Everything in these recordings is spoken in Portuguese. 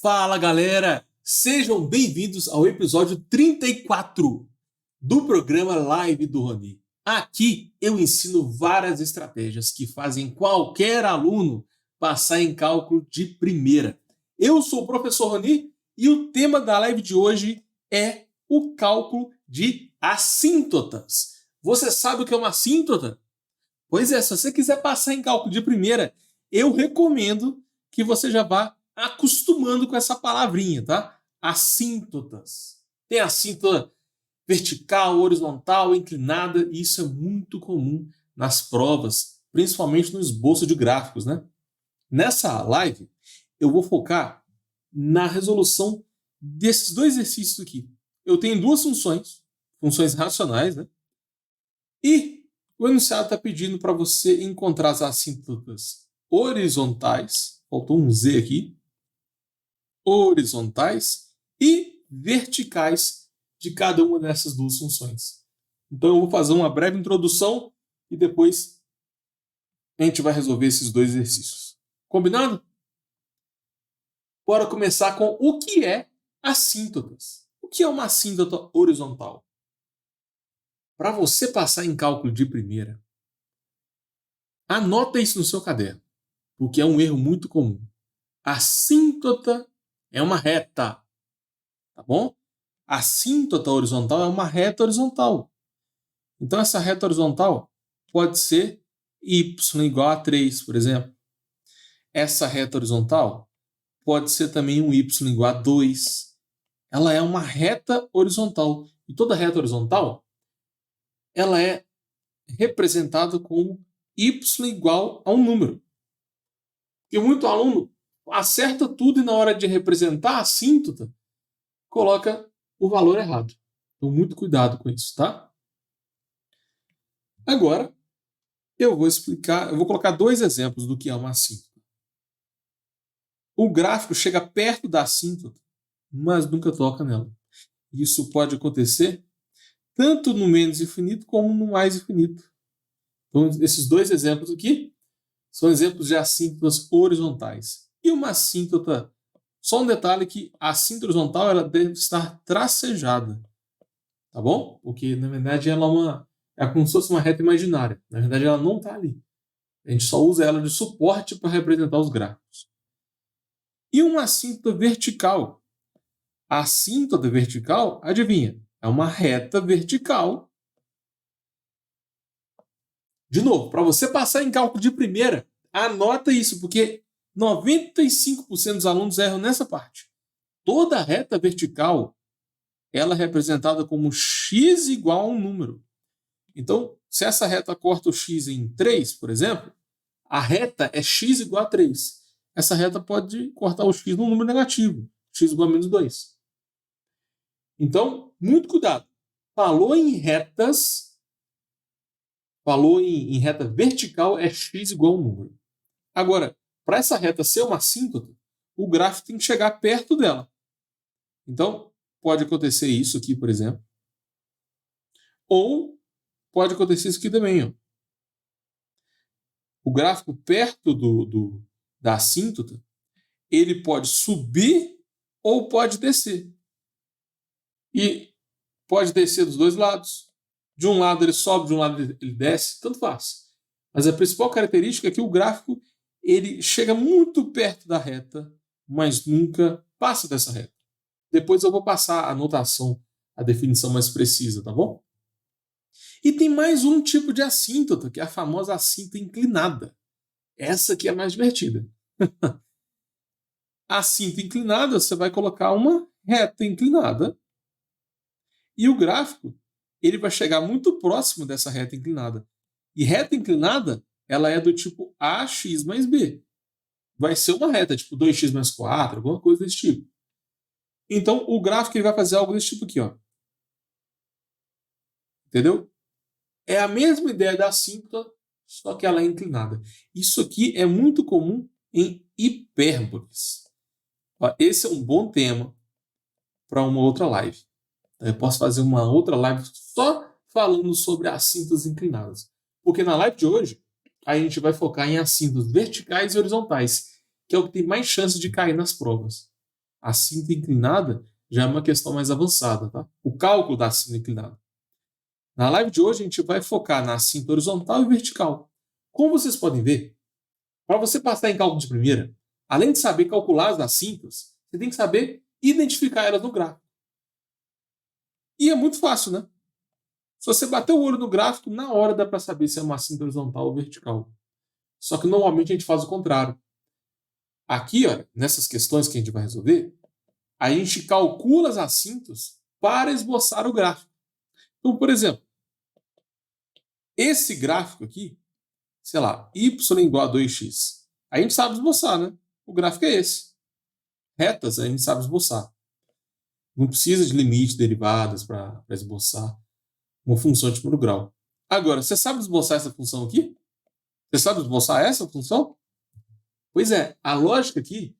Fala galera, sejam bem-vindos ao episódio 34 do programa Live do Rony. Aqui eu ensino várias estratégias que fazem qualquer aluno passar em cálculo de primeira. Eu sou o professor Rony e o tema da live de hoje é o cálculo de assíntotas. Você sabe o que é uma assíntota? Pois é, se você quiser passar em cálculo de primeira, eu recomendo que você já vá acostumando com essa palavrinha, tá? Assíntotas. Tem assíntota vertical, horizontal, inclinada, e isso é muito comum nas provas, principalmente no esboço de gráficos, né? Nessa live, eu vou focar na resolução desses dois exercícios aqui. Eu tenho duas funções racionais, né? E o enunciado está pedindo para você encontrar as assíntotas horizontais, faltou um Z aqui, horizontais e verticais de cada uma dessas duas funções. Então eu vou fazer uma breve introdução e depois a gente vai resolver esses dois exercícios. Combinado? Bora começar com o que é assíntotas. O que é uma assíntota horizontal? Para você passar em cálculo de primeira, anota isso no seu caderno, porque é um erro muito comum. Assíntota é uma reta, tá bom? Assíntota horizontal é uma reta horizontal. Então essa reta horizontal pode ser y igual a 3, por exemplo. Essa reta horizontal pode ser também um y igual a 2. Ela é uma reta horizontal. E toda reta horizontal ela é representada como y igual a um número. E muito aluno acerta tudo e na hora de representar a assíntota, coloca o valor errado. Então, muito cuidado com isso, tá? Agora, eu vou colocar dois exemplos do que é uma assíntota. O gráfico chega perto da assíntota, mas nunca toca nela. Isso pode acontecer tanto no menos infinito como no mais infinito. Então, esses dois exemplos aqui são exemplos de assíntotas horizontais. E uma assíntota, só um detalhe que a assíntota horizontal ela deve estar tracejada, tá bom? Porque, na verdade, ela é como se fosse uma reta imaginária. Na verdade, ela não está ali. A gente só usa ela de suporte para representar os gráficos. E uma assíntota vertical. A assíntota vertical, adivinha? É uma reta vertical. De novo, para você passar em cálculo de primeira, anota isso, porque 95% dos alunos erram nessa parte. Toda reta vertical ela é representada como x igual a um número. Então, se essa reta corta o x em 3, por exemplo, a reta é x igual a 3. Essa reta pode cortar o x num número negativo, x igual a menos 2. Então, muito cuidado. Falou em retas, falou em reta vertical, é x igual a um número. Agora, para essa reta ser uma assíntota, o gráfico tem que chegar perto dela. Então, pode acontecer isso aqui, por exemplo. Ou pode acontecer isso aqui também. Ó. O gráfico perto da assíntota, ele pode subir ou pode descer. E pode descer dos dois lados. De um lado ele sobe, de um lado ele desce, tanto faz. Mas a principal característica é que o gráfico ele chega muito perto da reta, mas nunca passa dessa reta. Depois eu vou passar a notação, a definição mais precisa, tá bom? E tem mais um tipo de assíntota, que é a famosa assíntota inclinada. Essa aqui é mais divertida. A assíntota inclinada, você vai colocar uma reta inclinada e o gráfico ele vai chegar muito próximo dessa reta inclinada. E reta inclinada, ela é do tipo AX mais B. Vai ser uma reta, tipo 2x mais 4, alguma coisa desse tipo. Então, o gráfico ele vai fazer algo desse tipo aqui, ó. Entendeu? É a mesma ideia da assíntota, só que ela é inclinada. Isso aqui é muito comum em hipérboles. Esse é um bom tema para uma outra live. Eu posso fazer uma outra live só falando sobre assíntotas inclinadas. Porque na live de hoje, a gente vai focar em assíntotas verticais e horizontais, que é o que tem mais chance de cair nas provas. A cinta inclinada já é uma questão mais avançada, tá? O cálculo da cinta inclinada. Na live de hoje, a gente vai focar na cinta horizontal e vertical. Como vocês podem ver, para você passar em cálculo de primeira, além de saber calcular as cintas, você tem que saber identificar elas no gráfico. E é muito fácil, né? Se você bater o olho no gráfico, na hora dá para saber se é uma cinta horizontal ou vertical. Só que normalmente a gente faz o contrário. Aqui, olha, nessas questões que a gente vai resolver, a gente calcula as assintos para esboçar o gráfico. Então, por exemplo, esse gráfico aqui, sei lá, y igual a 2x. A gente sabe esboçar, né? O gráfico é esse. Retas a gente sabe esboçar. Não precisa de limite, derivadas para esboçar uma função de primeiro grau. Agora, você sabe esboçar essa função aqui? Você sabe esboçar essa função? Pois é, a lógica aqui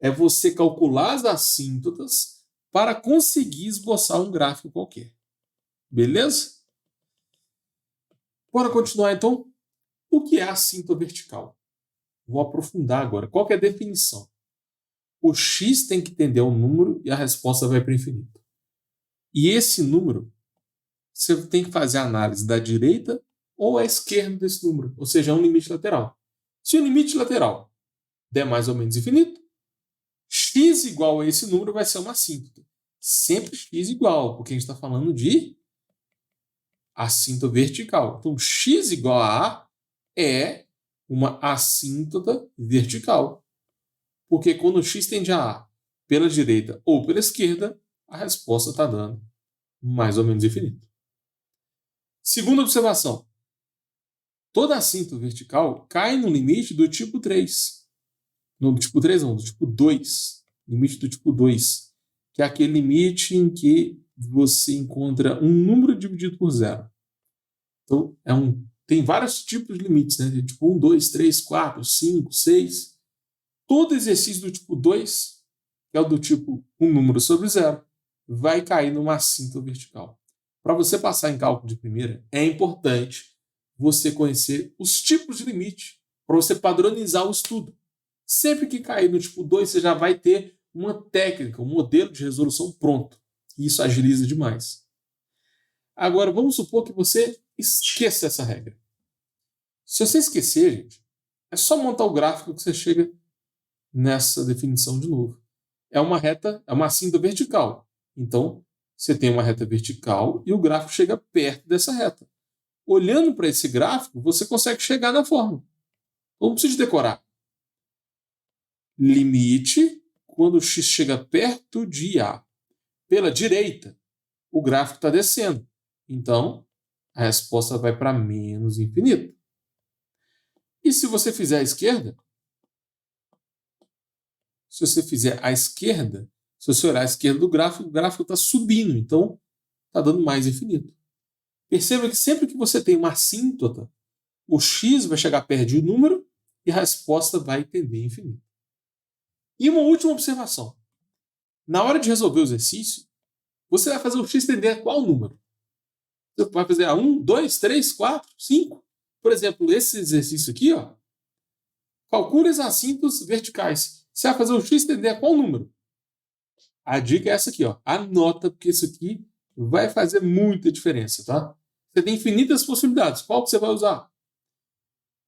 é você calcular as assíntotas para conseguir esboçar um gráfico qualquer. Beleza? Bora continuar então? O que é assíntota vertical? Vou aprofundar agora. Qual que é a definição? O x tem que tender a um número e a resposta vai para o infinito. E esse número, você tem que fazer a análise da direita ou à esquerda desse número, ou seja, é um limite lateral. Se o limite lateral der mais ou menos infinito, x igual a esse número vai ser uma assíntota. Sempre x igual, porque a gente está falando de assíntota vertical. Então, x igual a A é uma assíntota vertical. Porque quando x tende a A pela direita ou pela esquerda, a resposta está dando mais ou menos infinito. Segunda observação. Toda assíntota vertical cai no limite do tipo 3. Não, do tipo 3 não, do tipo 2. Limite do tipo 2. Que é aquele limite em que você encontra um número dividido por zero. Então, tem vários tipos de limites, né? Tipo 1, 2, 3, 4, 5, 6. Todo exercício do tipo 2, que é o do tipo um número sobre zero, vai cair numa assíntota vertical. Para você passar em cálculo de primeira, é importante você conhecer os tipos de limite para você padronizar o estudo. Sempre que cair no tipo 2, você já vai ter uma técnica, um modelo de resolução pronto. E isso agiliza demais. Agora, vamos supor que você esqueça essa regra. Se você esquecer, gente, é só montar o gráfico que você chega nessa definição de novo. É uma reta, é uma assíntota vertical. Então, você tem uma reta vertical e o gráfico chega perto dessa reta. Olhando para esse gráfico, você consegue chegar na fórmula. Não precisa decorar. Limite quando x chega perto de A. Pela direita, o gráfico está descendo. Então, a resposta vai para menos infinito. E se você fizer a esquerda, se você olhar à esquerda do gráfico, o gráfico está subindo, então está dando mais infinito. Perceba que sempre que você tem uma assíntota, o x vai chegar perto de um número e a resposta vai tender a infinito. E uma última observação. Na hora de resolver o exercício, você vai fazer o x tender a qual número? Você vai fazer a 1, 2, 3, 4, 5. Por exemplo, esse exercício aqui, ó, calcule as assíntotas verticais. Você vai fazer o x tender a qual número? A dica é essa aqui, ó. Anota, porque isso aqui vai fazer muita diferença, tá? Você tem infinitas possibilidades. Qual que você vai usar?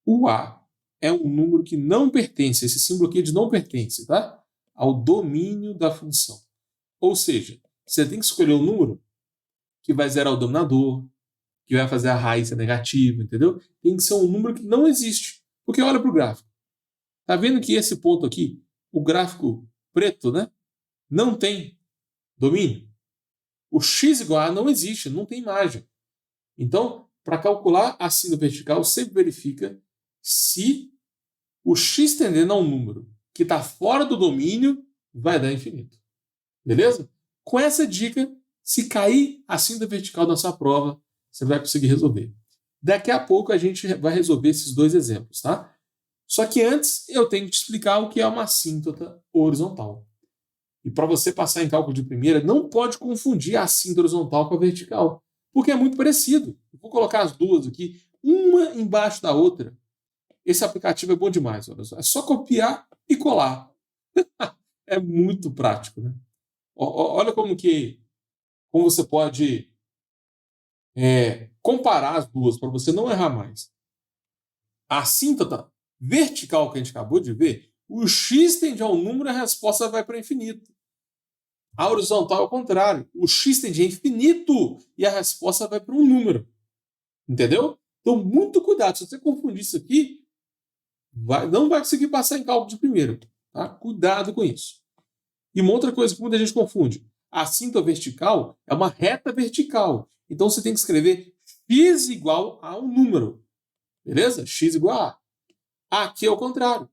O A é um número que não pertence, esse símbolo aqui de não pertence, tá? Ao domínio da função. Ou seja, você tem que escolher um número que vai zerar o dominador, que vai fazer a raiz ser negativa, entendeu? Tem que ser um número que não existe. Porque olha para o gráfico. Tá vendo que esse ponto aqui, o gráfico preto, né? Não tem domínio. O x igual a A não existe, não tem imagem. Então, para calcular a assíntota vertical, sempre verifica se o x tendendo a um número que está fora do domínio vai dar infinito. Beleza? Com essa dica, se cair a assíntota vertical na sua prova, você vai conseguir resolver. Daqui a pouco a gente vai resolver esses dois exemplos, tá? Só que antes eu tenho que te explicar o que é uma assíntota horizontal. E para você passar em cálculo de primeira, não pode confundir a assíntota horizontal com a vertical, porque é muito parecido. Eu vou colocar as duas aqui, uma embaixo da outra. Esse aplicativo é bom demais, olha só. É só copiar e colar. É muito prático, né? Olha como você pode comparar as duas para você não errar mais. A assíntota vertical que a gente acabou de ver, o x tende ao número e a resposta vai para infinito. A horizontal é o contrário. O x tende a infinito e a resposta vai para um número. Entendeu? Então, muito cuidado. Se você confundir isso aqui, não vai conseguir passar em cálculo de primeira. Tá? Cuidado com isso. E uma outra coisa que muita gente confunde. A assíntota vertical é uma reta vertical. Então, você tem que escrever x igual a um número. Beleza? X igual a A. Aqui é o contrário.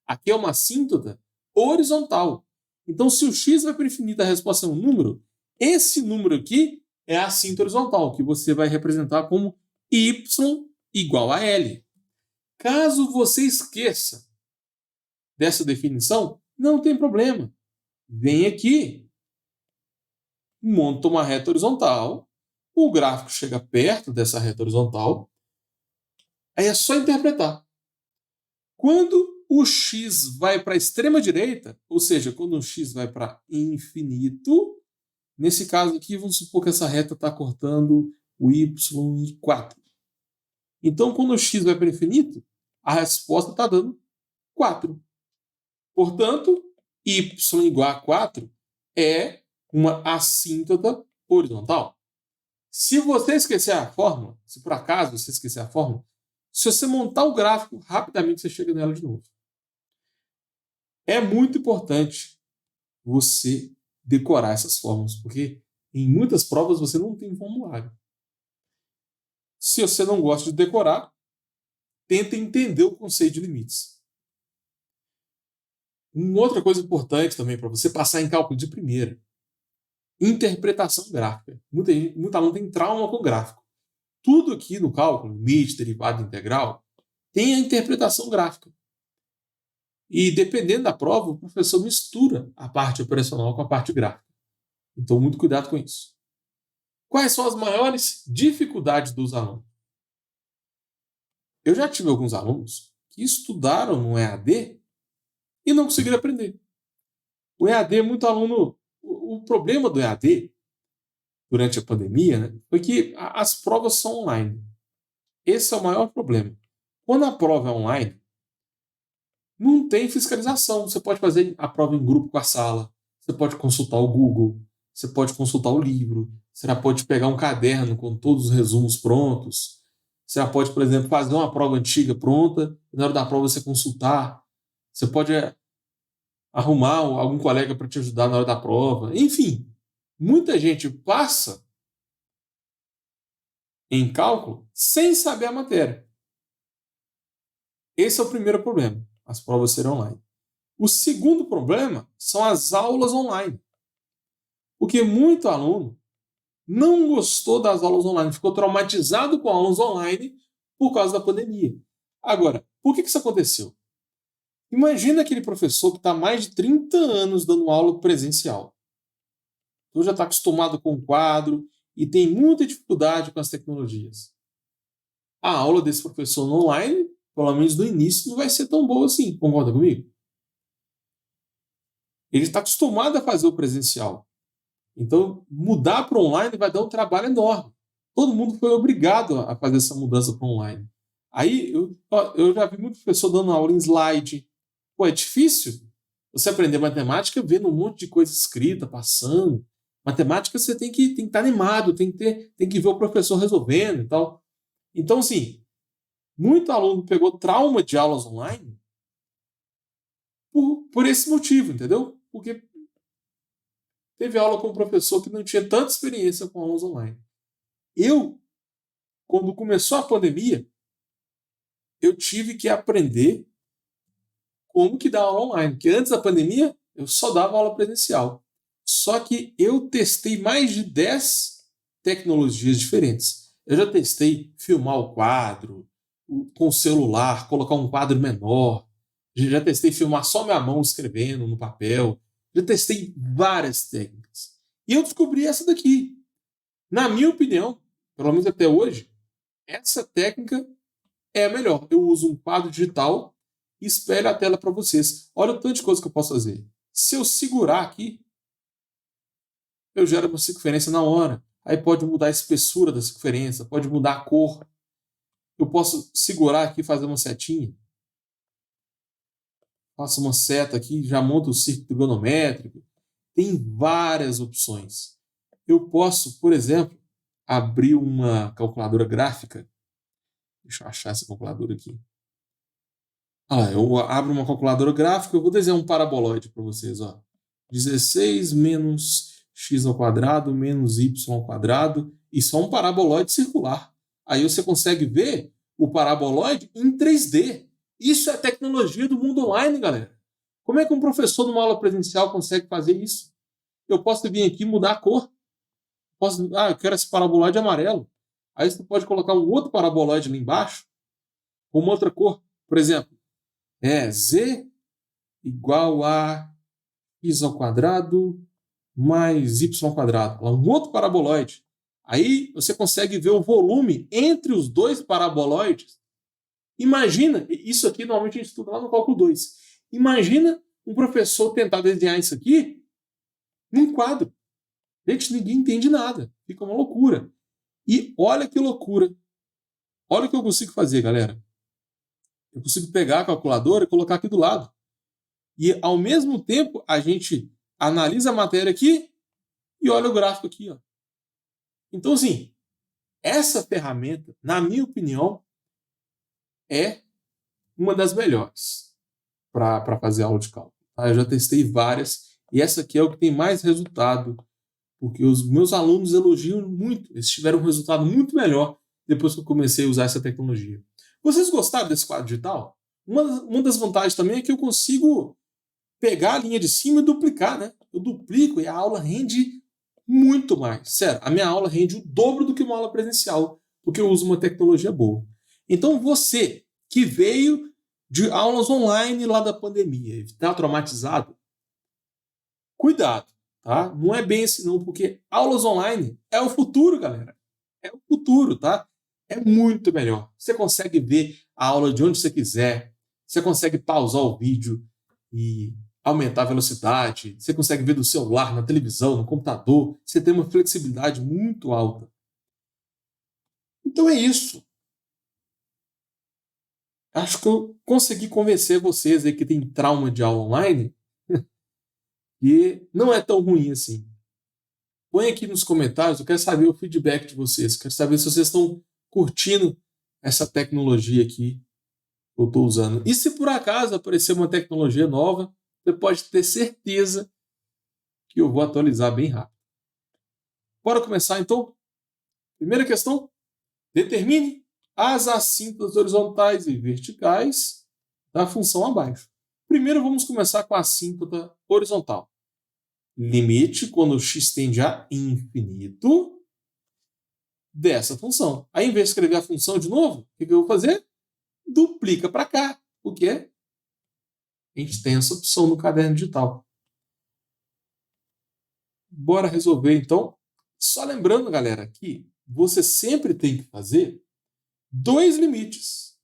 Aqui é uma assíntota horizontal. Então, se o x vai para o infinito e a resposta é um número, esse número aqui é a assíntota horizontal, que você vai representar como y igual a L. Caso você esqueça dessa definição, não tem problema. Vem aqui, monta uma reta horizontal, o gráfico chega perto dessa reta horizontal, aí é só interpretar. Quando o x vai para a extrema direita, ou seja, quando o x vai para infinito, nesse caso aqui, vamos supor que essa reta está cortando o y em 4. Então, quando o x vai para infinito, a resposta está dando 4. Portanto, y igual a 4 é uma assíntota horizontal. Se você esquecer a fórmula, se por acaso você esquecer a fórmula, se você montar o gráfico, rapidamente você chega nela de novo. É muito importante você decorar essas fórmulas, porque em muitas provas você não tem formulário. Se você não gosta de decorar, tenta entender o conceito de limites. Uma outra coisa importante também para você passar em cálculo de primeira: interpretação gráfica. Muita aluno tem trauma com gráfico. Tudo aqui no cálculo, limite, derivada integral, tem a interpretação gráfica. E dependendo da prova, o professor mistura a parte operacional com a parte gráfica. Então, muito cuidado com isso. Quais são as maiores dificuldades dos alunos? Eu já tive alguns alunos que estudaram no EAD e não conseguiram aprender. O EAD, muito aluno... O problema do EAD, durante a pandemia, né, foi que as provas são online. Esse é o maior problema. Quando a prova é online, não tem fiscalização. Você pode fazer a prova em grupo com a sala, você pode consultar o Google, você pode consultar o livro, você já pode pegar um caderno com todos os resumos prontos, você já pode, por exemplo, fazer uma prova antiga pronta e na hora da prova você consultar. Você pode arrumar algum colega para te ajudar na hora da prova. Enfim, muita gente passa em cálculo sem saber a matéria. Esse é o primeiro problema. As provas serão online. O segundo problema são as aulas online. Porque muito aluno não gostou das aulas online, ficou traumatizado com aulas online por causa da pandemia. Agora, por que isso aconteceu? Imagina aquele professor que está há mais de 30 anos dando aula presencial. Então já está acostumado com o quadro e tem muita dificuldade com as tecnologias. A aula desse professor no online, pelo menos no início, não vai ser tão boa assim. Concorda comigo? Ele está acostumado a fazer o presencial. Então, mudar para o online vai dar um trabalho enorme. Todo mundo foi obrigado a fazer essa mudança para o online. Aí, eu já vi muito professor dando aula em slide. Pô, é difícil você aprender matemática vendo um monte de coisa escrita, passando. Matemática você tem que estar animado, tem que ver o professor resolvendo e tal. Então, assim, muito aluno pegou trauma de aulas online por esse motivo, entendeu? Porque teve aula com um professor que não tinha tanta experiência com aulas online. Eu, quando começou a pandemia, eu tive que aprender como que dá aula online. Porque antes da pandemia, eu só dava aula presencial. Só que eu testei mais de 10 tecnologias diferentes. Eu já testei filmar o quadro com o celular, colocar um quadro menor. Já testei filmar só minha mão escrevendo no papel. Já testei várias técnicas. E eu descobri essa daqui. Na minha opinião, pelo menos até hoje, essa técnica é a melhor. Eu uso um quadro digital e espelho a tela para vocês. Olha o tanto de coisa que eu posso fazer. Se eu segurar aqui, eu gero uma circunferência na hora. Aí pode mudar a espessura da circunferência, pode mudar a cor. Eu posso segurar aqui e fazer uma setinha. Faço uma seta aqui, já monto o círculo trigonométrico. Tem várias opções. Eu posso, por exemplo, abrir uma calculadora gráfica. Deixa eu achar essa calculadora aqui. Eu abro uma calculadora gráfica, eu vou desenhar um paraboloide para vocês. 16 menos x ao quadrado menos y ao quadrado. Isso é um paraboloide circular. Aí você consegue ver o paraboloide em 3D. Isso é tecnologia do mundo online, galera. Como é que um professor numa aula presencial consegue fazer isso? Eu posso vir aqui e mudar a cor. Eu quero esse paraboloide amarelo. Aí você pode colocar um outro paraboloide ali embaixo, com uma outra cor. Por exemplo, z igual a x ao quadrado mais y ao quadrado. Um outro paraboloide. Aí você consegue ver o volume entre os dois paraboloides. Imagina, isso aqui normalmente a gente estuda lá no cálculo 2. Imagina um professor tentar desenhar isso aqui num quadro. Gente, ninguém entende nada. Fica uma loucura. E olha que loucura. Olha o que eu consigo fazer, galera. Eu consigo pegar a calculadora e colocar aqui do lado. E, ao mesmo tempo, a gente analisa a matéria aqui e olha o gráfico aqui. Então, assim, essa ferramenta, na minha opinião, é uma das melhores para fazer aula de cálculo. Eu já testei várias e essa aqui é o que tem mais resultado, porque os meus alunos elogiam muito. Eles tiveram um resultado muito melhor depois que eu comecei a usar essa tecnologia. Vocês gostaram desse quadro digital? Uma das vantagens também é que eu consigo pegar a linha de cima e duplicar, né? Eu duplico e a aula rende muito mais. Sério, a minha aula rende o dobro do que uma aula presencial, porque eu uso uma tecnologia boa. Então você que veio de aulas online lá da pandemia e está traumatizado, cuidado, tá? Não é bem assim não, porque aulas online é o futuro, galera. É o futuro, tá? É muito melhor. Você consegue ver a aula de onde você quiser, você consegue pausar o vídeo e aumentar a velocidade, você consegue ver do celular, na televisão, no computador, você tem uma flexibilidade muito alta. Então é isso. Acho que eu consegui convencer vocês aí que tem trauma de aula online e não é tão ruim assim. Põe aqui nos comentários, eu quero saber o feedback de vocês, quero saber se vocês estão curtindo essa tecnologia aqui que eu estou usando. E se por acaso aparecer uma tecnologia nova, você pode ter certeza que eu vou atualizar bem rápido. Bora começar então? Primeira questão, determine as assíntotas horizontais e verticais da função abaixo. Primeiro vamos começar com a assíntota horizontal. Limite quando x tende a infinito dessa função. Aí, em vez de escrever a função de novo, o que eu vou fazer? Duplica para cá. O que é? A gente tem essa opção no caderno digital. Bora resolver, então. Só lembrando, galera, que você sempre tem que fazer dois limites.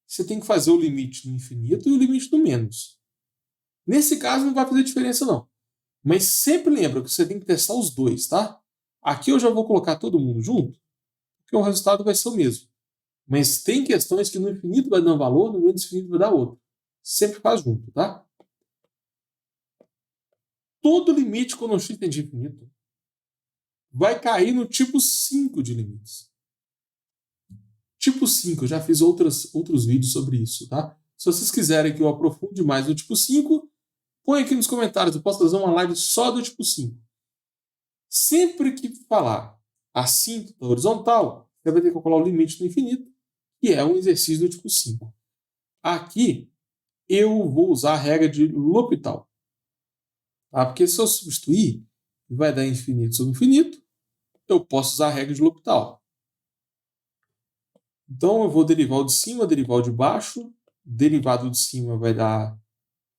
Você tem que fazer o limite do infinito e o limite do menos. Nesse caso, não vai fazer diferença, não. Mas sempre lembra que você tem que testar os dois, tá? Aqui eu já vou colocar todo mundo junto, porque o resultado vai ser o mesmo. Mas tem questões que no infinito vai dar um valor, no menos infinito vai dar outro. Sempre faz junto, tá? Todo limite quando x tende a infinito vai cair no tipo 5 de limites. Tipo 5, eu já fiz outros vídeos sobre isso, tá? Se vocês quiserem que eu aprofunde mais no tipo 5, põe aqui nos comentários, eu posso fazer uma live só do tipo 5. Sempre que falar assíntota horizontal, você vai ter que calcular o limite do infinito, que é um exercício do tipo 5. Aqui, eu vou usar a regra de L'Hopital. Tá? Porque se eu substituir, vai dar infinito sobre infinito, eu posso usar a regra de L'Hopital. Então, eu vou derivar o de cima, derivar o de baixo. Derivado de cima vai dar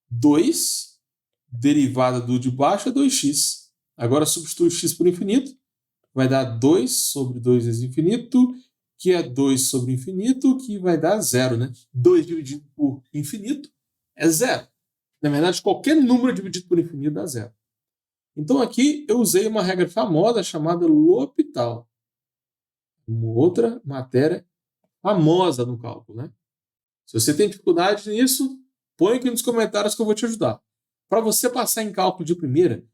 2. Derivada do de baixo é 2x. Agora, substitui x por infinito. Vai dar 2 sobre 2 vezes infinito, que é 2 sobre infinito, que vai dar 0, né? 2 dividido por infinito é 0. Na verdade, qualquer número dividido por infinito dá zero. Então aqui eu usei uma regra famosa chamada L'Hopital. Uma outra matéria famosa no cálculo, né? Se você tem dificuldade nisso, põe aqui nos comentários que eu vou te ajudar. Para você passar em cálculo de primeira,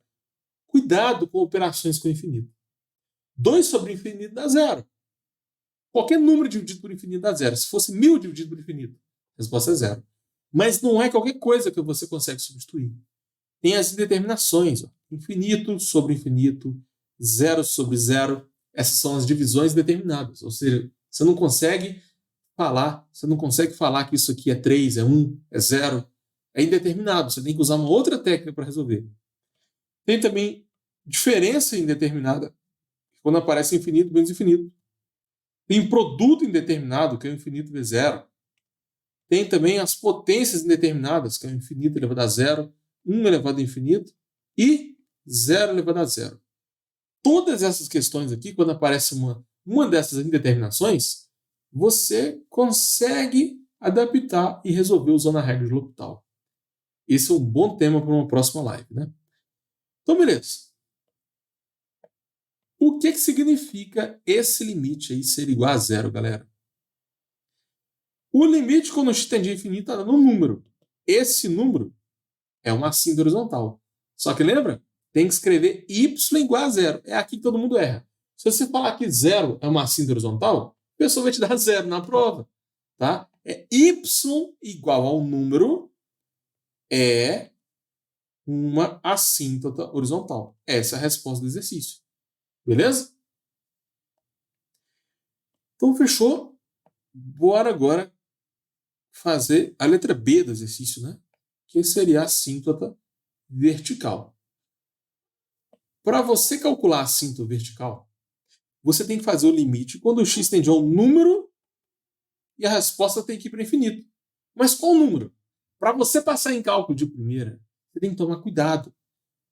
cuidado com operações com infinito. 2 sobre infinito dá zero. Qualquer número dividido por infinito dá zero. Se fosse 1000 dividido por infinito, a resposta é zero. Mas não é qualquer coisa que você consegue substituir. Tem as indeterminações. Ó. Infinito sobre infinito, zero sobre zero. Essas são as divisões determinadas. Ou seja, você não consegue falar que isso aqui é 3, é 1, é 0. É indeterminado. Você tem que usar uma outra técnica para resolver. Tem também diferença indeterminada, quando aparece infinito menos infinito. Tem produto indeterminado, que é o infinito vezes zero. Tem também as potências indeterminadas, que é o infinito elevado a zero, 1 elevado a infinito e 0 elevado a zero. Todas essas questões aqui, quando aparece uma dessas indeterminações, você consegue adaptar e resolver usando a regra de L'Hopital. Esse é um bom tema para uma próxima live, né? Então, beleza. O que significa esse limite aí ser igual a zero, galera? O limite, quando x tende a infinito, está dando um número. Esse número é uma assíntota horizontal. Só que lembra? Tem que escrever y igual a zero. É aqui que todo mundo erra. Se você falar que zero é uma assíntota horizontal, a pessoa vai te dar zero na prova. Tá? É y igual ao número é uma assíntota horizontal. Essa é a resposta do exercício. Beleza? Então, fechou? Bora agora fazer a letra B do exercício, né? Que seria a assíntota vertical. Para você calcular a assíntota vertical, você tem que fazer o limite quando o x tende a um número e a resposta tem que ir para infinito. Mas qual número? Para você passar em cálculo de primeira, você tem que tomar cuidado.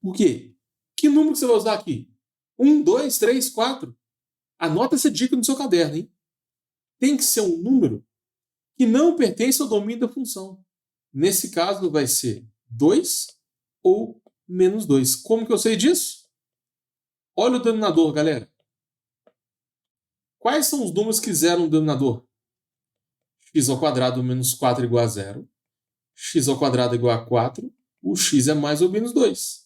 Por quê? Que número você vai usar aqui? 1, 2, 3, 4? Anota essa dica no seu caderno, hein? Tem que ser um número que não pertence ao domínio da função. Nesse caso, vai ser 2 ou menos 2. Como que eu sei disso? Olha o denominador, galera. Quais são os números que zeram o denominador? X ao quadrado menos 4 igual a 0. X ao quadrado igual a 4. O x é mais ou menos 2.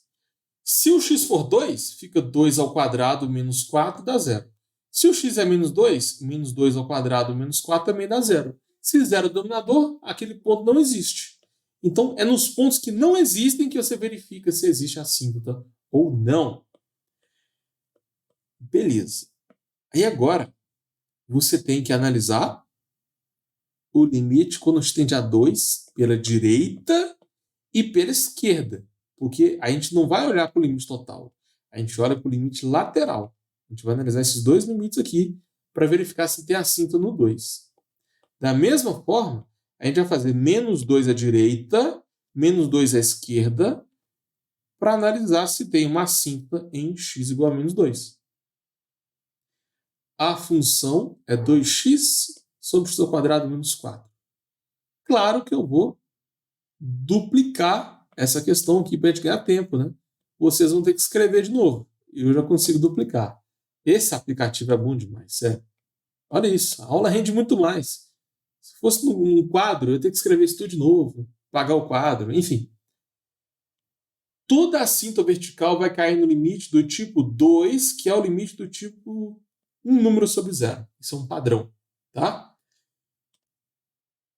Se o x for 2, fica 2 ao quadrado menos 4 dá 0. Se o x é menos 2, menos 2 ao quadrado menos 4 também dá 0. Se zero é o denominador, aquele ponto não existe. Então, é nos pontos que não existem que você verifica se existe assíntota ou não. Beleza. Aí agora, você tem que analisar o limite quando se tende a 2 pela direita e pela esquerda. Porque a gente não vai olhar para o limite total. A gente olha para o limite lateral. A gente vai analisar esses dois limites aqui para verificar se tem assíntota no 2. Da mesma forma, a gente vai fazer menos 2 à direita, menos 2 à esquerda, para analisar se tem uma assíntota em x igual a menos 2. A função é 2x sobre x ao quadrado menos 4. Claro que eu vou duplicar essa questão aqui para a gente ganhar tempo, né? Vocês vão ter que escrever de novo. Eu já consigo duplicar. Esse aplicativo é bom demais, sério. Olha isso, a aula rende muito mais. Se fosse num quadro, eu ia ter que escrever isso tudo de novo, pagar o quadro, enfim. Toda assíntota vertical vai cair no limite do tipo 2, que é o limite do tipo um número sobre zero. Isso é um padrão, tá?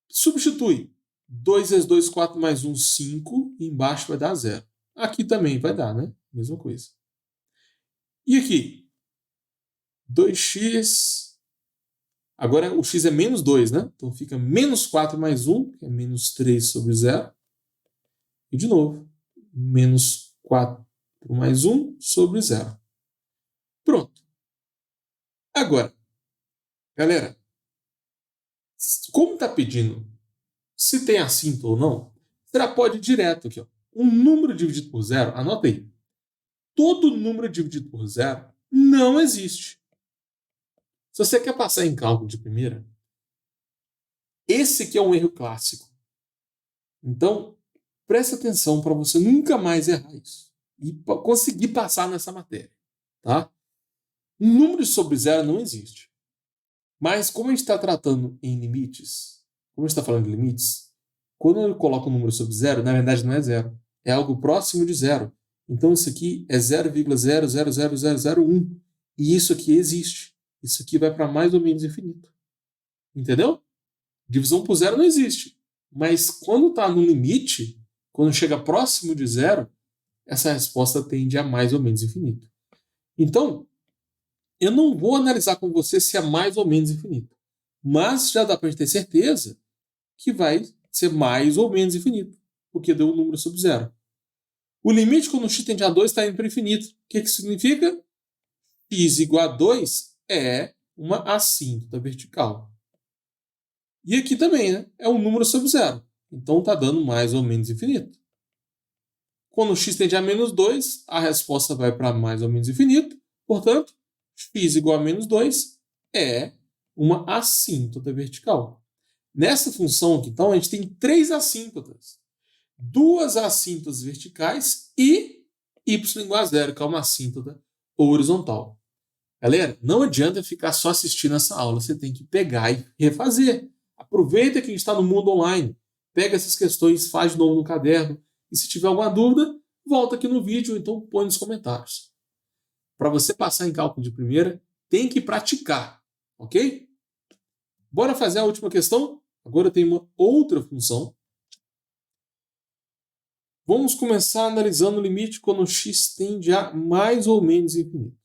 Substitui 2 vezes 2, 4 mais 1, 5, e embaixo vai dar 0. Aqui também vai dar, né? Mesma coisa. E aqui? 2x... Agora o x é menos 2, né? Então fica menos 4 mais 1, que é menos 3 sobre 0. E de novo, menos 4 mais 1 sobre 0. Pronto. Agora, galera, como está pedindo se tem assíntota ou não, você já pode ir direto aqui. Ó. Um número dividido por zero, anota aí. Todo número dividido por zero não existe. Se você quer passar em cálculo de primeira, esse aqui é um erro clássico. Então, preste atenção para você nunca mais errar isso e conseguir passar nessa matéria, tá? Um número sobre zero não existe. Mas como a gente está tratando em limites, como a gente está falando de limites, quando eu coloco um número sobre zero, na verdade não é zero. É algo próximo de zero. Então isso aqui é 0,000001. E isso aqui existe. Isso aqui vai para mais ou menos infinito. Entendeu? Divisão por zero não existe. Mas quando está no limite, quando chega próximo de zero, essa resposta tende a mais ou menos infinito. Então, eu não vou analisar com você se é mais ou menos infinito. Mas já dá para a gente ter certeza que vai ser mais ou menos infinito, porque deu um número sobre zero. O limite quando x tende a 2 está indo para infinito. O que significa? X igual a 2 é uma assíntota vertical. E aqui também, né? É um número sobre zero. Então está dando mais ou menos infinito. Quando x tende a menos 2, a resposta vai para mais ou menos infinito. Portanto, x igual a menos 2 é uma assíntota vertical. Nessa função aqui, então, a gente tem 3 assíntotas. 2 assíntotas verticais e y igual a zero, que é uma assíntota horizontal. Galera, não adianta ficar só assistindo essa aula, você tem que pegar e refazer. Aproveita que a gente está no mundo online, pega essas questões, faz de novo no caderno, e se tiver alguma dúvida, volta aqui no vídeo, ou então põe nos comentários. Para você passar em cálculo de primeira, tem que praticar, ok? Bora fazer a última questão? Agora tem uma outra função. Vamos começar analisando o limite quando x tende a mais ou menos infinito.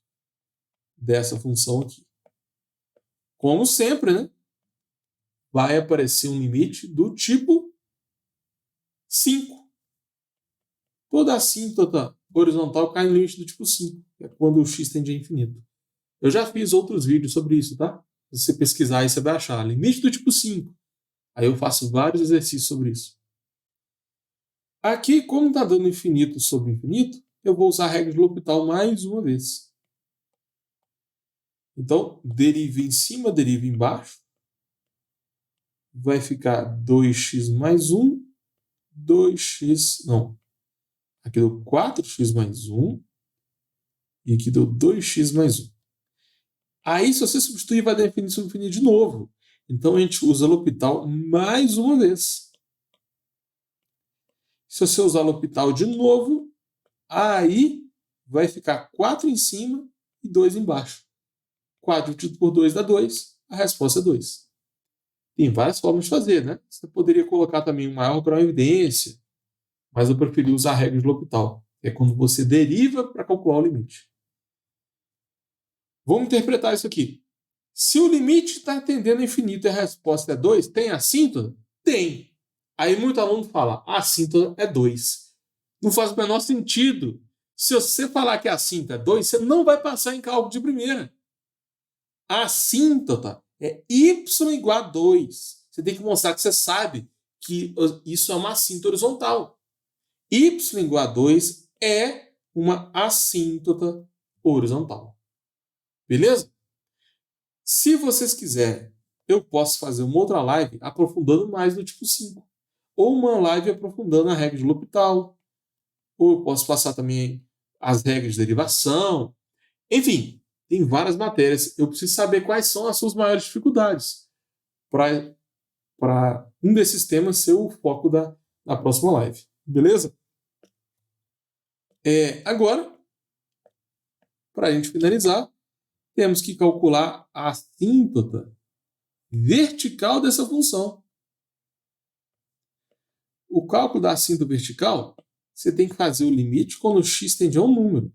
Dessa função aqui. Como sempre, né? Vai aparecer um limite do tipo 5. Toda assíntota horizontal cai no limite do tipo 5, que é quando o x tende a infinito. Eu já fiz outros vídeos sobre isso, tá? Se você pesquisar aí, você vai achar limite do tipo 5. Aí eu faço vários exercícios sobre isso. Aqui, como está dando infinito sobre infinito, eu vou usar a regra de L'Hopital mais uma vez. Então, deriva em cima, deriva embaixo. Vai ficar 2x mais 1, 2x... Não. Aqui deu 4x mais 1. E aqui deu 2x mais 1. Aí, se você substituir, vai dar infinito sobre infinito de novo. Então, a gente usa L'Hopital mais uma vez. Se você usar L'Hopital de novo, aí vai ficar 4 em cima e 2 embaixo. 4 dividido por 2 dá 2. A resposta é 2. Tem várias formas de fazer, né? Você poderia colocar também um maior grau em evidência, mas eu preferi usar a regra de L'Hopital, que é quando você deriva para calcular o limite. Vamos interpretar isso aqui. Se o limite está tendendo a infinito e a resposta é 2, tem assíntota? Tem. Aí muito aluno fala, a assíntota é 2. Não faz o menor sentido. Se você falar que a assíntota é 2, você não vai passar em cálculo de primeira. A assíntota é y igual a 2. Você tem que mostrar que você sabe que isso é uma assíntota horizontal. Y igual a 2 é uma assíntota horizontal. Beleza? Se vocês quiserem, eu posso fazer uma outra live aprofundando mais no tipo 5. Ou uma live aprofundando a regra de L'Hopital. Ou eu posso passar também as regras de derivação. Enfim, tem várias matérias. Eu preciso saber quais são as suas maiores dificuldades para um desses temas ser o foco da próxima live. Beleza? Agora, para a gente finalizar, temos que calcular a assíntota vertical dessa função. O cálculo da assíntota vertical, você tem que fazer o limite quando x tende a um número.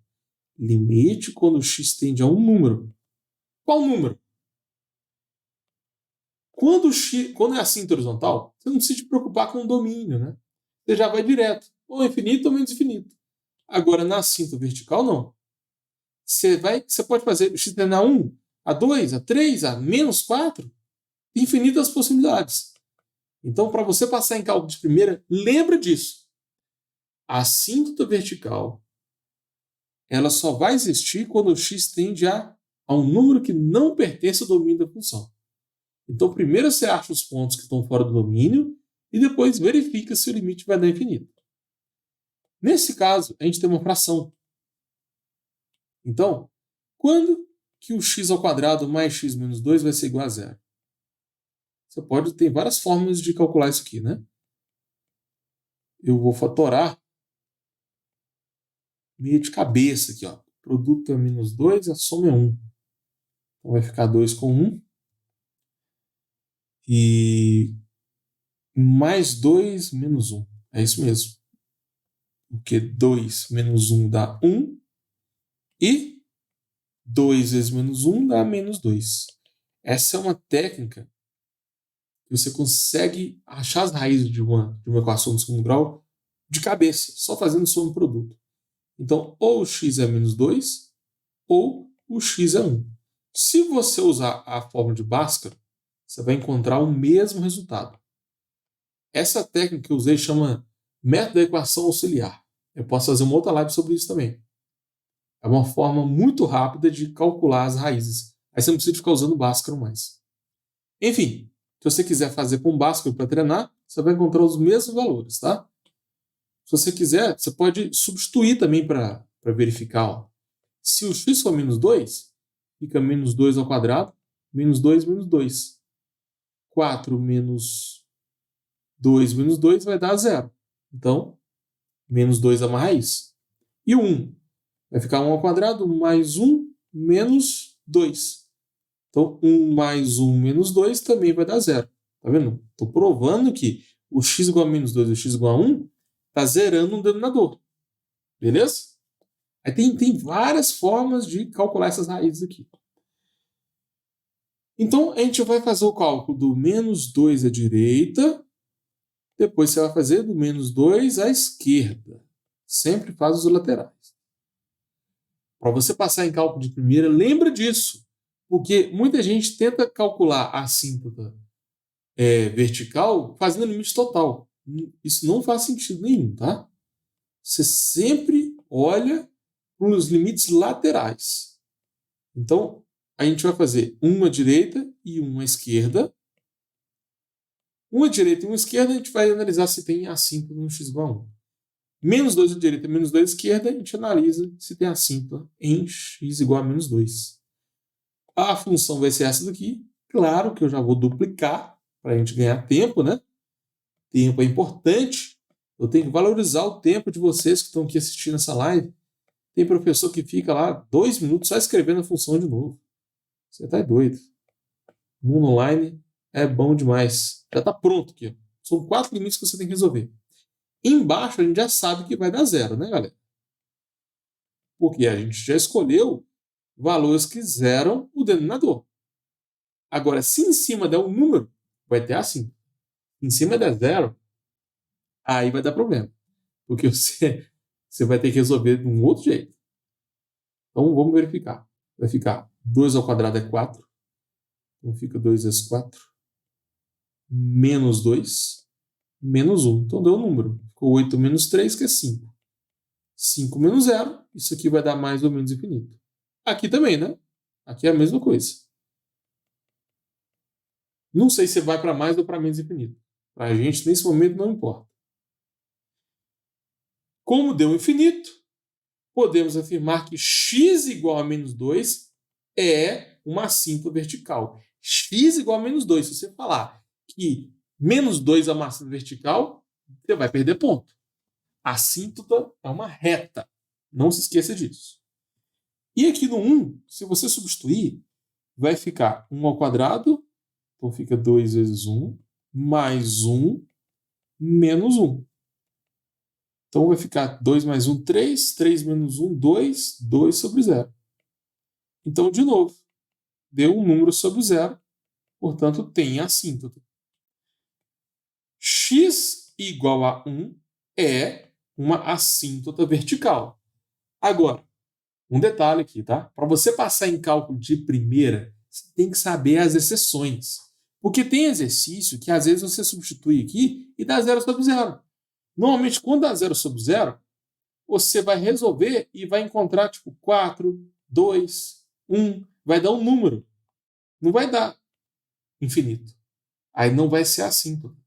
Limite quando x tende a um número. Qual número? Quando é assíntota horizontal, você não precisa se preocupar com o domínio, né? Você já vai direto. Ou infinito ou menos infinito. Agora, na assíntota vertical, não. Você pode fazer x tende a 1, a 2, a 3, a menos 4. Infinitas possibilidades. Então, para você passar em cálculo de primeira, lembra disso. A assíntota vertical, ela só vai existir quando o x tende a um número que não pertence ao domínio da função. Então, primeiro você acha os pontos que estão fora do domínio e depois verifica se o limite vai dar infinito. Nesse caso, a gente tem uma fração. Então, quando que o x ao quadrado mais x menos 2 vai ser igual a zero? Você pode ter várias formas de calcular isso aqui, né? Eu vou fatorar meio de cabeça aqui, ó. Produto é menos 2, a soma é 1. Então vai ficar 2 com 1. E mais 2 menos 1. É isso mesmo. Porque 2 menos 1 dá 1. E 2 vezes menos 1 dá menos 2. Essa é uma técnica que você consegue achar as raízes de uma equação de segundo grau de cabeça, só fazendo soma do produto. Então, ou o x é menos 2, ou o x é 1. Se você usar a fórmula de Bhaskara, você vai encontrar o mesmo resultado. Essa técnica que eu usei chama método da equação auxiliar. Eu posso fazer uma outra live sobre isso também. É uma forma muito rápida de calcular as raízes. Aí você não precisa ficar usando Bhaskara mais. Enfim, se você quiser fazer com Bhaskara para treinar, você vai encontrar os mesmos valores, tá? Se você quiser, você pode substituir também para verificar. Ó. Se o x for menos 2, fica menos 2 ao quadrado, menos 2 menos 2. 4 menos 2 menos 2 vai dar 0. Então, menos 2 é uma raiz. E o 1 vai ficar 1 ao quadrado mais 1 menos 2. Então, 1 mais 1 menos 2 também vai dar 0. Tá vendo? Estou provando que o x igual a menos 2 e o x igual a 1 está zerando um denominador. Beleza? Aí tem várias formas de calcular essas raízes aqui. Então, a gente vai fazer o cálculo do menos 2 à direita, depois você vai fazer do menos 2 à esquerda. Sempre faz os laterais. Para você passar em cálculo de primeira, lembra disso. Porque muita gente tenta calcular a assíntota vertical fazendo limite total. Isso não faz sentido nenhum, tá? Você sempre olha para os limites laterais. Então, a gente vai fazer uma à direita e uma à esquerda. Uma à direita e uma à esquerda, a gente vai analisar se tem assíntota no x igual a 1. Menos 2 à direita e menos 2 à esquerda, a gente analisa se tem assíntota em x igual a menos 2. A função vai ser essa daqui. Claro que eu já vou duplicar para a gente ganhar tempo, né? Tempo é importante. Eu tenho que valorizar o tempo de vocês que estão aqui assistindo essa live. Tem professor que fica lá 2 minutos só escrevendo a função de novo. Você tá doido. Mundo online é bom demais. Já está pronto aqui. Ó. São 4 limites que você tem que resolver. Embaixo a gente já sabe que vai dar 0, né, galera? Porque a gente já escolheu valores que zeram o denominador. Agora, se em cima der um número, vai ter assim. Em cima der 0, aí vai dar problema. Porque você vai ter que resolver de um outro jeito. Então, vamos verificar. Vai ficar 2 ao quadrado é 4. Então, fica 2 vezes 4. Menos 2. Menos 1. Então, deu um número. Ficou 8 menos 3, que é 5. 5 menos 0. Isso aqui vai dar mais ou menos infinito. Aqui também, né? Aqui é a mesma coisa. Não sei se vai para mais ou para menos infinito. Para a gente, nesse momento, não importa. Como deu infinito, podemos afirmar que x igual a menos 2 é uma assíntota vertical. X igual a menos 2. Se você falar que menos 2 é uma assíntota vertical, você vai perder ponto. A assíntota é uma reta. Não se esqueça disso. E aqui no 1, se você substituir, vai ficar 1 ao quadrado, então fica 2 vezes 1, mais 1, menos 1. Então vai ficar 2 mais 1, 3, 3 menos 1, 2, 2 sobre 0. Então, de novo, deu um número sobre 0, portanto, tem assíntota. X igual a 1 é uma assíntota vertical. Agora, um detalhe aqui, tá? Para você passar em cálculo de primeira, você tem que saber as exceções. Porque tem exercício que às vezes você substitui aqui e dá 0 sobre 0. Normalmente, quando dá 0 sobre 0, você vai resolver e vai encontrar tipo 4, 2, 1. Vai dar um número. Não vai dar infinito. Aí não vai ser assíntota.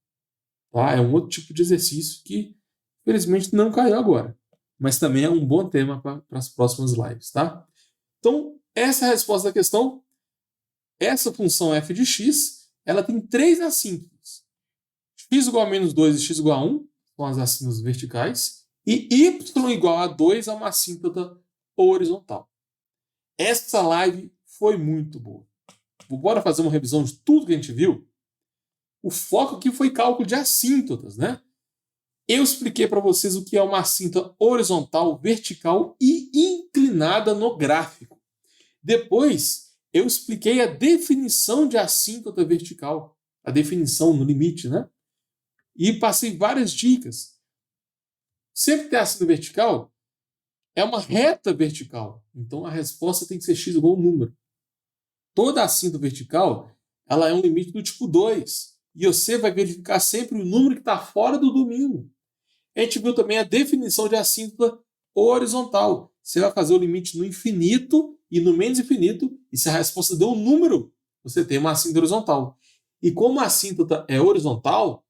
Tá? É um outro tipo de exercício que, infelizmente, não caiu agora. mas também é um bom tema para as próximas lives, tá? Então, essa é a resposta da questão. Essa função f de x, ela tem três assíntotas. X igual a menos 2 e x igual a 1 são as assíntotas verticais, e y igual a 2 é uma assíntota horizontal. Essa live foi muito boa. Bora fazer uma revisão de tudo que a gente viu? O foco aqui foi cálculo de assíntotas, né? Eu expliquei para vocês o que é uma assíntota horizontal, vertical e inclinada no gráfico. Depois, eu expliquei a definição de assíntota vertical, a definição no limite, né? E passei várias dicas. Sempre que tem assíntota vertical, é uma reta vertical. Então, a resposta tem que ser x igual a um número. Toda assíntota vertical, ela é um limite do tipo 2. E você vai verificar sempre o número que está fora do domínio. A gente viu também a definição de assíntota horizontal. Você vai fazer o limite no infinito e no menos infinito, e se a resposta deu um número, você tem uma assíntota horizontal. E como a assíntota é horizontal,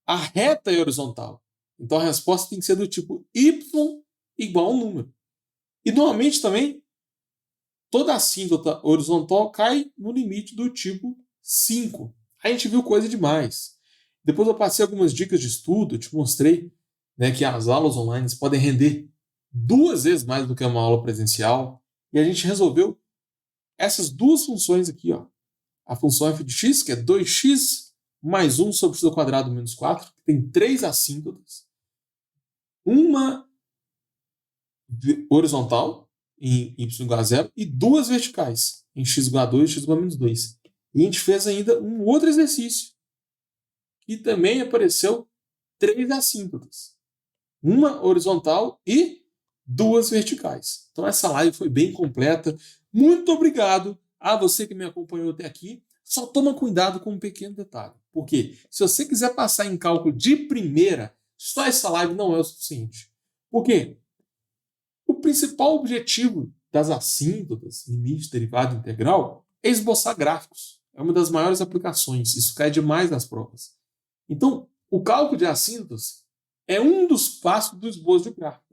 a reta é horizontal. Então a resposta tem que ser do tipo y igual a um número. E normalmente também, toda assíntota horizontal cai no limite do tipo 5. A gente viu coisa demais. Depois eu passei algumas dicas de estudo, eu te mostrei, né, que as aulas online podem render 2 vezes mais do que uma aula presencial. E a gente resolveu essas duas funções aqui, ó. A função f de x, que é 2x mais 1 sobre x ao quadrado menos 4, que tem 3 assíntotas. Uma horizontal, em y igual a 0, e 2 verticais, em x igual a 2 e x igual a menos 2. E a gente fez ainda um outro exercício, que também apareceu 3 assíntotas. Uma horizontal e 2 verticais. Então essa live foi bem completa. Muito obrigado a você que me acompanhou até aqui. Só toma cuidado com um pequeno detalhe. Porque se você quiser passar em cálculo de primeira, só essa live não é o suficiente. Por quê? O principal objetivo das assíntotas, limite, derivada e integral, é esboçar gráficos. É uma das maiores aplicações. Isso cai demais nas provas. Então, o cálculo de assíntotas é um dos passos do esboço de gráfico.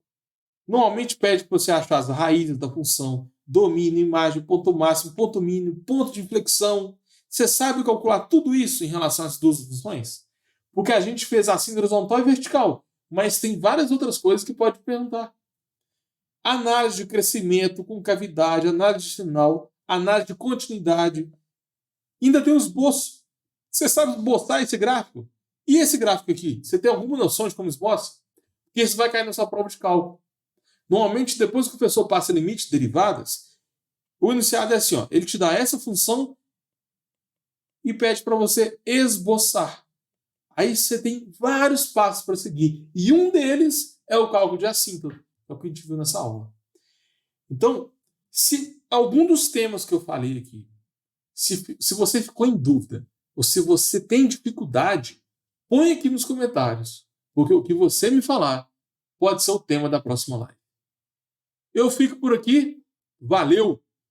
Normalmente pede para você achar as raízes da função, domínio, imagem, ponto máximo, ponto mínimo, ponto de inflexão. Você sabe calcular tudo isso em relação às duas funções? Porque a gente fez assíntota horizontal e vertical, mas tem várias outras coisas que pode perguntar. Análise de crescimento, concavidade, análise de sinal, análise de continuidade. Ainda tem o esboço. Você sabe esboçar esse gráfico? E esse gráfico aqui? Você tem alguma noção de como esboça? Porque isso vai cair na sua prova de cálculo. Normalmente, depois que o professor passa limite de derivadas, o enunciado é assim, ó, ele te dá essa função e pede para você esboçar. Aí você tem vários passos para seguir. E um deles é o cálculo de assíntota, que é o que a gente viu nessa aula. Então, se algum dos temas que eu falei aqui, se você ficou em dúvida, ou se você tem dificuldade, põe aqui nos comentários, porque o que você me falar pode ser o tema da próxima live. Eu fico por aqui. Valeu!